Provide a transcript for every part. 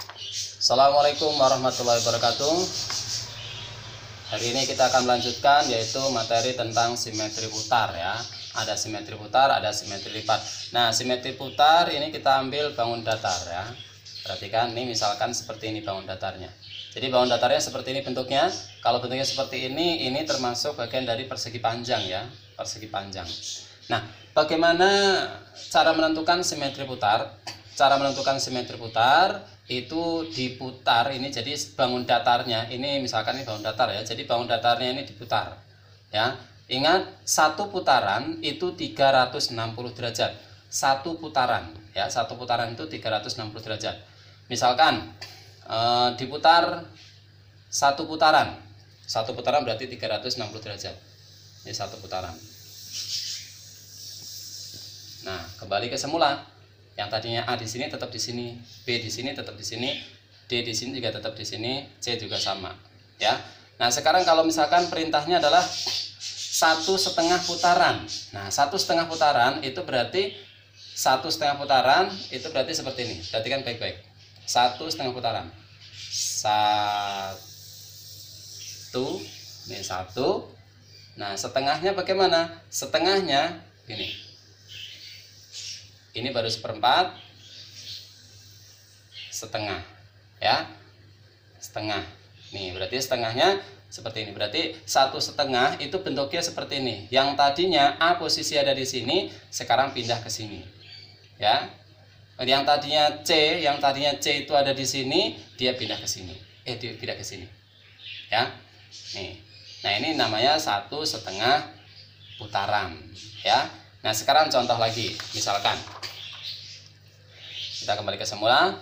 Assalamualaikum warahmatullahi wabarakatuh. Hari ini kita akan melanjutkan yaitu materi tentang simetri putar ya. Ada simetri putar, ada simetri lipat. Nah, simetri putar ini kita ambil bangun datar ya. Perhatikan ini misalkan seperti ini bangun datarnya. Jadi bangun datarnya seperti ini bentuknya. Kalau bentuknya seperti ini termasuk bagian dari persegi panjang ya, persegi panjang. Nah, bagaimana cara menentukan simetri putar? Cara menentukan simetri putar itu diputar ini, jadi bangun datarnya ini misalkan ini bangun datar ya, jadi bangun datarnya ini diputar ya. Ingat, satu putaran itu 360 derajat. Satu putaran ya, satu putaran itu 360 derajat. Misalkan diputar satu putaran berarti 360 derajat. Ini satu putaran. Nah, kembali ke semula. Yang tadinya A di sini tetap di sini, B di sini tetap di sini, D di sini juga tetap di sini, C juga sama, ya. Nah, sekarang kalau misalkan perintahnya adalah 1,5 putaran. Nah, 1,5 putaran itu berarti 1,5 putaran itu berarti seperti ini. Perhatikan baik-baik. 1,5 putaran. 1, ini 1. Nah, setengahnya bagaimana? Setengahnya ini. Ini baru seperempat, setengah ya, setengah. Nih berarti setengahnya seperti ini. Berarti 1,5 itu bentuknya seperti ini. Yang tadinya A posisi ada di sini, sekarang pindah ke sini ya. Yang tadinya C itu ada di sini, dia pindah ke sini. Dia pindah ke sini ya. Nih, nah ini namanya 1,5 putaran ya. Nah, sekarang contoh lagi, misalkan kita kembali ke semula.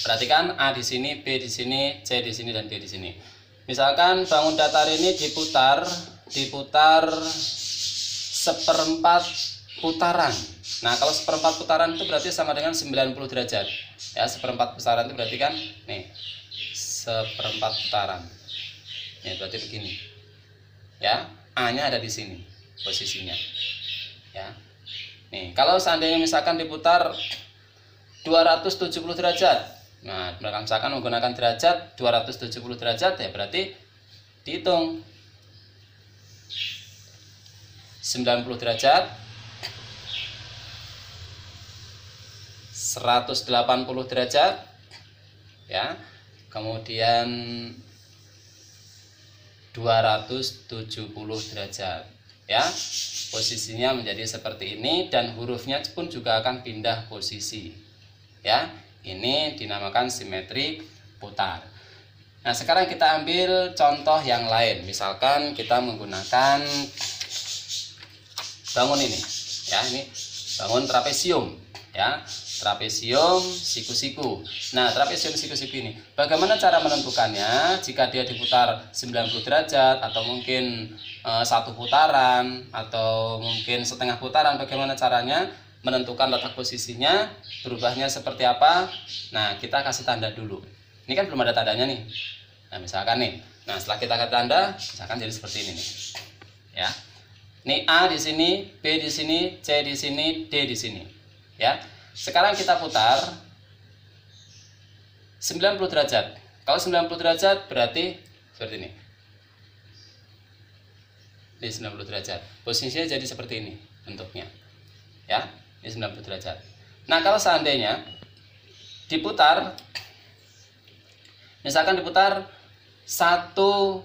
Perhatikan A di sini, B di sini, C di sini, dan D di sini. Misalkan bangun datar ini diputar seperempat putaran. Nah, kalau seperempat putaran itu berarti sama dengan 90 derajat. Ya, seperempat putaran itu berarti kan nih, seperempat putaran. Ya, berarti begini. Ya, A-nya ada di sini posisinya. Ya. Nih, kalau seandainya misalkan diputar 270 derajat. Nah, misalkan menggunakan derajat 270 derajat ya berarti dihitung 90 derajat 180 derajat ya. Kemudian 270 derajat ya. Posisinya menjadi seperti ini dan hurufnya pun juga akan pindah posisi ya. Ini dinamakan simetri putar. Nah, sekarang kita ambil contoh yang lain. Misalkan kita menggunakan bangun ini ya, ini bangun trapesium ya, trapesium siku-siku. Nah, trapesium siku-siku ini bagaimana cara menentukannya? Jika dia diputar 90 derajat atau mungkin satu putaran atau mungkin setengah putaran, bagaimana caranya menentukan letak posisinya, berubahnya seperti apa? Nah, kita kasih tanda dulu. Ini kan belum ada tandanya nih. Nah, misalkan nih. Nah, setelah kita kasih tanda, misalkan jadi seperti ini nih. Ya. Ini A di sini, B di sini, C di sini, D di sini. Ya. Sekarang kita putar 90 derajat. Kalau 90 derajat berarti seperti ini. Ini 90 derajat. Posisinya jadi seperti ini bentuknya. Ya, ini 90 derajat. Nah, kalau seandainya diputar, misalkan diputar satu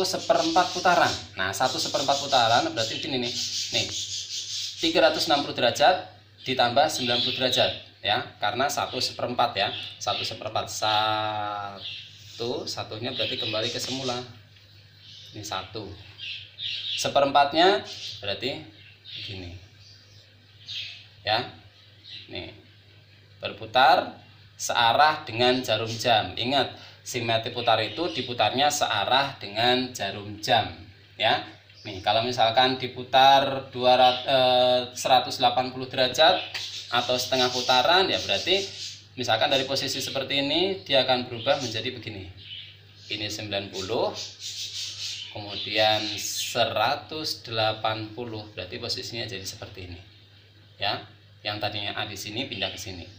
seperempat putaran. Nah, 1/4 putaran berarti ini nih. Nih, 360 derajat ditambah 90 derajat ya, karena 1/4 ya. 1/4 satunya berarti kembali ke semula. Ini 1. Seperempatnya berarti begini. Ya. Nih. Berputar searah dengan jarum jam. Ingat, simetri putar itu diputarnya searah dengan jarum jam, ya. Nih, kalau misalkan diputar 180 derajat atau setengah putaran ya berarti misalkan dari posisi seperti ini dia akan berubah menjadi begini. Ini 90, kemudian 180, berarti posisinya jadi seperti ini. Ya. Yang tadinya A di sini pindah ke sini.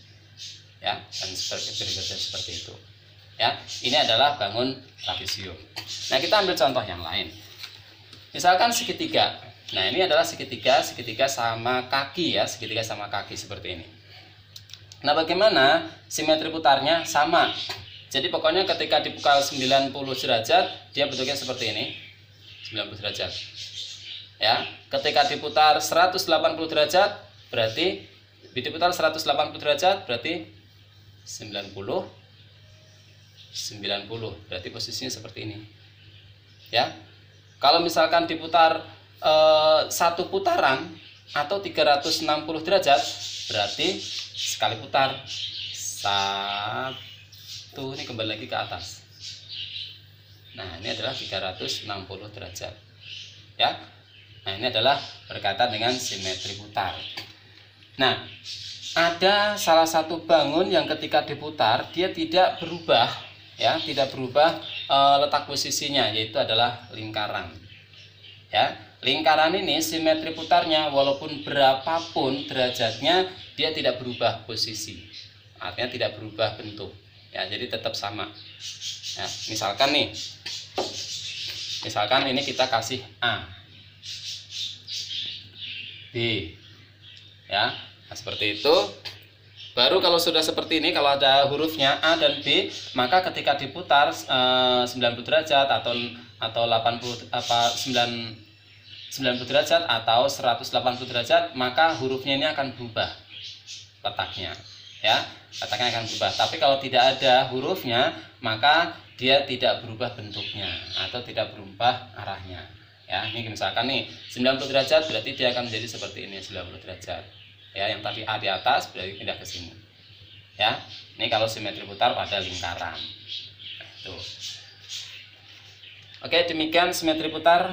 Ya, dan seperti itu. Ya, ini adalah bangun trapesium. Nah, kita ambil contoh yang lain. Misalkan segitiga. Nah, ini adalah segitiga sama kaki ya, segitiga sama kaki seperti ini. Nah, bagaimana simetri putarnya? Sama. Jadi pokoknya ketika dipukul 90 derajat, dia bentuknya seperti ini. 90 derajat. Ya, ketika diputar 180 derajat, berarti diputar 180 derajat berarti 90 berarti posisinya seperti ini. Ya. Kalau misalkan diputar satu putaran atau 360 derajat, berarti sekali putar satu, ini kembali lagi ke atas. Nah, ini adalah 360 derajat. Ya. Nah, ini adalah berkaitan dengan simetri putar. Nah, ada salah satu bangun yang ketika diputar dia tidak berubah, ya, tidak berubah letak posisinya, yaitu adalah lingkaran. Ya, lingkaran ini simetri putarnya walaupun berapapun derajatnya dia tidak berubah posisi, artinya tidak berubah bentuk. Ya, jadi tetap sama. Ya, misalkan ini kita kasih A, B, ya, nah, seperti itu. Baru kalau sudah seperti ini, kalau ada hurufnya A dan B, maka ketika diputar 90 derajat atau 90 derajat atau 180 derajat, maka hurufnya ini akan berubah letaknya, ya, letaknya akan berubah. Tapi kalau tidak ada hurufnya, maka dia tidak berubah bentuknya atau tidak berubah arahnya. Ya, ini misalkan 90 derajat berarti dia akan menjadi seperti ini, 90 derajat. Ya, yang tadi A di atas berarti pindah ke sini. Ya, ini kalau simetri putar pada lingkaran. Tuh. Oke, demikian simetri putar.